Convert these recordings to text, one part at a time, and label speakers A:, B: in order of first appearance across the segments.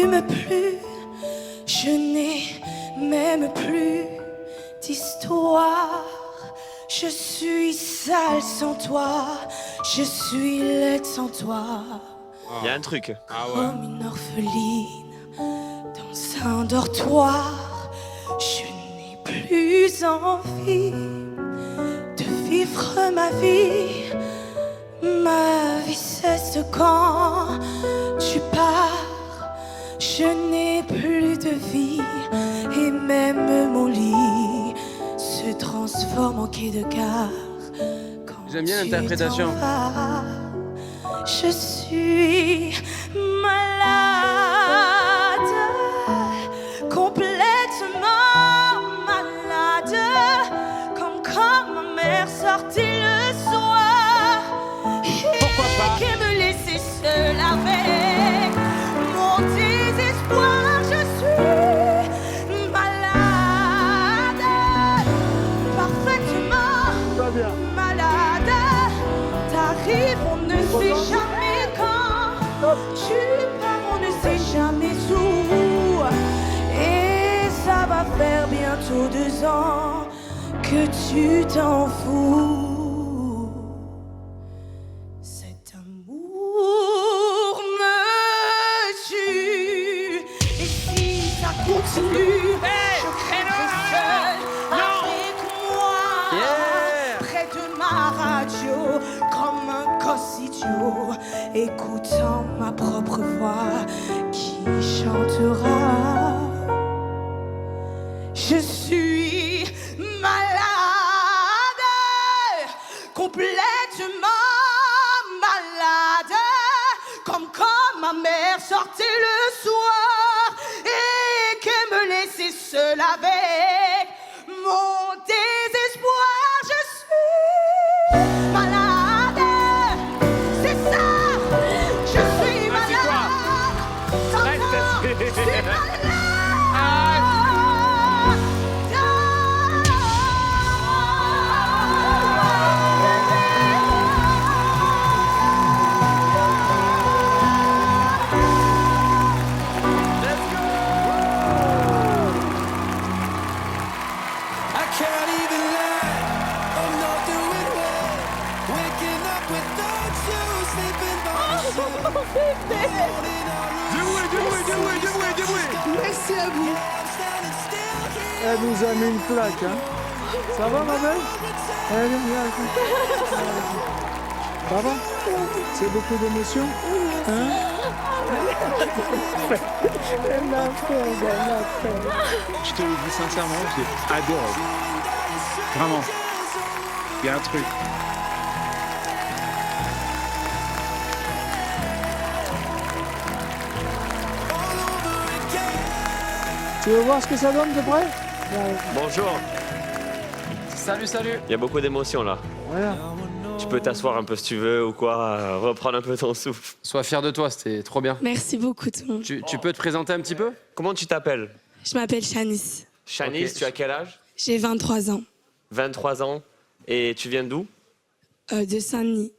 A: n'allume plus, je n'ai même plus d'histoire. Je suis sale sans toi, je suis laide sans toi.
B: Il y a un truc.
A: Comme une orpheline dans un dortoir, je n'ai plus envie de vivre ma vie. Ma vie cesse quand tu pars, je n'ai plus de vie et même mon lit se transforme en quai de gare.
C: J'aime bien l'interprétation.
A: Je suis malade, complètement malade, comme quand ma mère sortait le soir et qu'elle me laissait seule avec mon désespoir. Je suis malade, parfaitement malade. T'arrives, on ne sait jamais quand. Tu pars, on ne sait jamais où. Et ça va faire bientôt 2 ans que tu t'en fous. Cet amour me tue. Et si ça continue, je crèverai seule avec moi. Près de ma radio, comme un gosse idiot, écoutant ma propre voix qui chantera. Je suis malade, complètement malade, comme quand ma mère sortait le soir et qu'elle me laissait seule avec mon désespoir. Je suis malade, c'est ça. Je suis malade. T'entends? Je suis malade.
D: I can't even lie, I'm not doing well. Waking up without you, sleeping by myself.
A: Merci à vous.
E: Elle nous a mis une claque, hein. Ça va, ma belle? Allez, viens, écoute. Ça va? C'est beaucoup d'émotions? Hein? Elle l'a fait, elle l'a fait.
F: Je te le dis sincèrement, j'ai adoré. Vraiment. Il y a un truc.
E: Tu veux voir ce que ça donne de près?
B: Bonjour.
C: Salut, salut.
B: Il y a beaucoup d'émotions là.
E: Voilà.
B: Tu peux t'asseoir un peu si tu veux ou quoi, reprendre un peu ton souffle.
C: Sois fier de toi, c'était trop bien.
A: Merci beaucoup tout le monde.
C: Tu peux te présenter un petit peu?
B: Comment tu t'appelles?
A: Je m'appelle Shanice.
B: Shanice,
C: Ok.
B: tu as quel âge?
A: J'ai 23 ans.
B: 23 ans. Et tu viens d'où?
A: De Saint-Denis.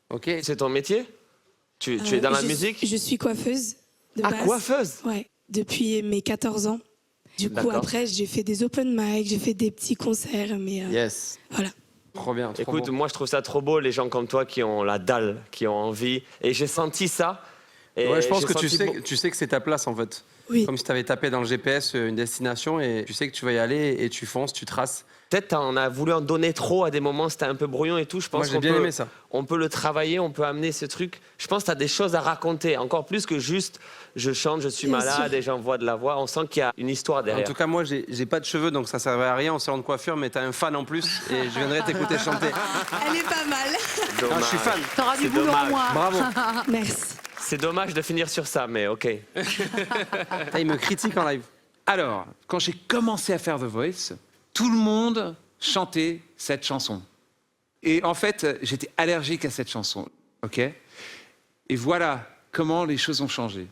C: Ok.
B: C'est ton métier? Tu es dans la musique?
A: Je suis coiffeuse de
B: Ah,
A: base.
B: coiffeuse?
A: Ouais, depuis mes 14 ans. Du coup,
B: D'accord.
A: après, j'ai fait des open mic, j'ai fait des petits concerts, mais
C: Yes.
A: voilà.
C: Trop bien, trop
B: Écoute,
C: beau.
B: moi je trouve ça trop beau, les gens comme toi qui ont la dalle, qui ont envie. Et j'ai senti ça. Et
C: Ouais, je pense
B: j'ai
C: que
B: senti
C: tu sais que c'est ta place en fait.
A: Oui.
C: Comme si tu avais tapé dans le GPS une destination et tu sais que tu vas y aller et tu fonces, tu traces.
B: Peut-être t'en as voulu en donner trop à des moments, c'était un peu brouillon et tout. Je pense
C: Moi j'ai
B: qu'on
C: bien
B: peut,
C: aimé ça.
B: on peut le travailler, on peut amener ce truc. Je pense que tu as des choses à raconter, encore plus que juste je chante, je suis
A: Bien
B: malade
A: sûr.
B: et j'envoie de la voix. On sent qu'il y a une histoire
C: En
B: derrière.
C: tout cas, moi j'ai pas de cheveux donc ça servait à rien en salon de coiffure, mais t'as un fan en plus et je viendrai t'écouter chanter.
A: Elle est pas mal.
B: Dommage.
C: Non, je suis fan.
G: T'auras du
B: C'est
G: boulot en
B: dommage.
G: moins.
C: Bravo.
A: Merci.
B: C'est dommage de finir sur ça, mais ok.
C: Ah, il me critique en live.
F: Alors, quand j'ai commencé à faire The Voice, tout le monde chantait cette chanson. Et en fait, j'étais allergique à cette chanson. OK? Et voilà comment les choses ont changé.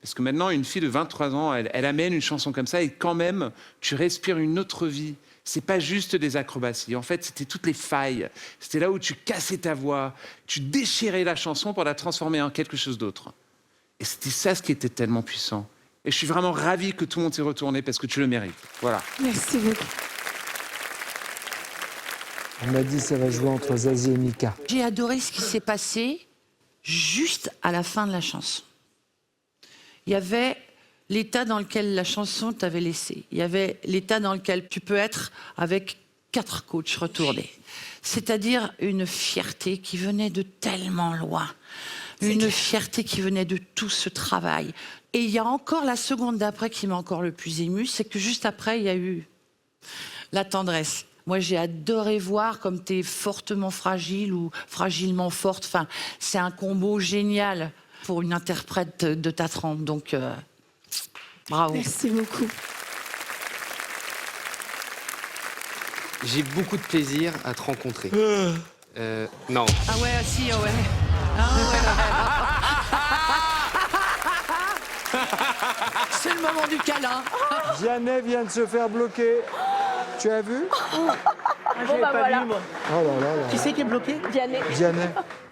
F: Parce que maintenant, une fille de 23 ans, elle amène une chanson comme ça et quand même, tu respires une autre vie. C'est pas juste des acrobaties. En fait, c'était toutes les failles. C'était là où tu cassais ta voix, tu déchirais la chanson pour la transformer en quelque chose d'autre. Et c'était ça ce qui était tellement puissant. Et je suis vraiment ravi que tout le monde s'est retourné parce que tu le mérites. Voilà.
A: Merci beaucoup.
E: On m'a dit que ça va jouer entre Zazie et Mika.
G: J'ai adoré ce qui s'est passé juste à la fin de la chanson. Il y avait l'état dans lequel la chanson t'avait laissé. Il y avait l'état dans lequel tu peux être avec 4 coachs retournés. C'est-à-dire une fierté qui venait de tellement loin. Une fierté qui venait de tout ce travail. Et il y a encore la seconde d'après qui m'a encore le plus émue, c'est que juste après, il y a eu la tendresse. Moi, j'ai adoré voir comme tu es fortement fragile ou fragilement forte. Enfin, c'est un combo génial pour une interprète de ta trempe. Donc, bravo.
A: Merci beaucoup.
C: J'ai beaucoup de plaisir à te rencontrer. Non.
G: Ah ouais, si, ouais. Ah ouais. C'est le moment du câlin.
E: Vianney vient de se faire bloquer. Tu as vu?
H: Bon bah voilà.
E: Oh là là là.
H: Qui c'est qui est bloqué? Vianney.
E: Vianney.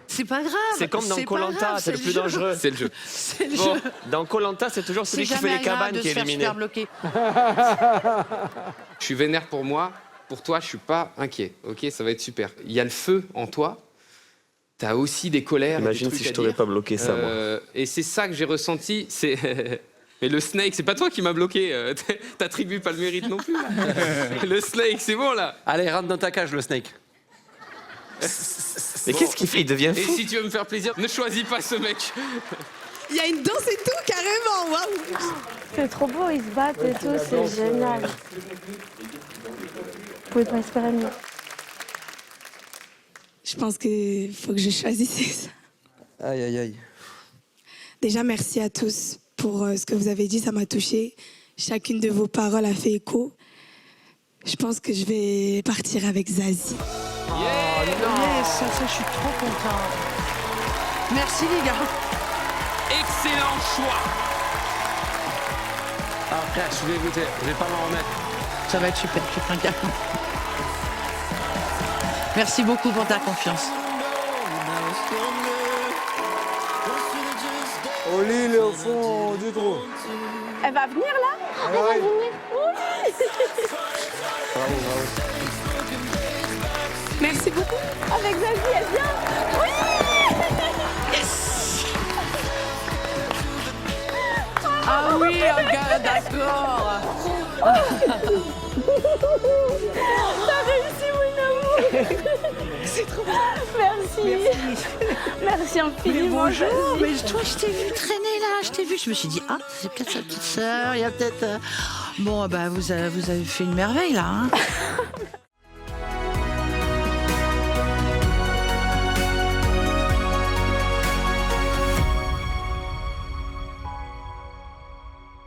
G: C'est pas grave.
B: C'est comme dans
G: pas
B: Koh-Lanta,
G: grave,
B: c'est le plus
G: jeu.
B: dangereux.
C: C'est le jeu.
G: C'est le
B: Bon,
G: jeu.
B: dans Koh-Lanta, c'est toujours celui
G: C'est
B: qui fait
G: jamais
B: les cabanes
G: agréable de
B: qui est
G: se faire
B: éliminé.
G: super bloquer.
C: Je suis vénère pour moi. Pour toi, je suis pas inquiet. Ok, ça va être super. Il y a le feu en toi. T'as aussi des colères.
B: Imagine
C: des trucs
B: si je
C: à
B: t'aurais
C: dire.
B: pas bloqué ça, moi.
C: Et c'est ça que j'ai ressenti. C'est mais le snake, c'est pas toi qui m'as bloqué. T'attribues pas le mérite non plus. Là. Le snake, c'est bon là. Allez, rentre dans ta cage, le snake.
B: Mais qu'est-ce qu'il fait? Il devient
C: Et
B: fou.
C: si tu veux me faire plaisir, ne choisis pas ce mec.
A: Il y a une danse et tout, carrément. Waouh.
H: C'est trop beau, ils se battent et tout, c'est génial. Vous pouvez pas espérer mieux.
A: Je pense qu'il faut que je choisisse.
C: Aïe, aïe, aïe.
A: Déjà, merci à tous pour ce que vous avez dit, ça m'a touchée. Chacune de vos paroles a fait écho. Je pense que je vais partir avec Zazie.
G: Yes, ça, je suis trop contente. Merci les gars.
C: Excellent choix. Après, je suis dégoûté. Je vais pas m'en remettre.
G: Ça va être super, je ferai un câlin. Merci beaucoup pour ta confiance.
E: Oli, il est au fond du trou.
H: Elle va venir là?
E: Ah ouais.
A: Merci beaucoup.
H: Avec Zazie, elle vient?
G: Ah oui, gars, d'accord.
H: T'as réussi, mon amour. C'est trop bien. Merci. Merci infiniment.
G: Bonjour,
H: Zazie.
G: mais toi, je t'ai vu traîner là, je t'ai vu, je me suis dit, ah, c'est peut-être sa petite sœur, il y a peut-être... Bon, bah, vous avez fait une merveille là, hein.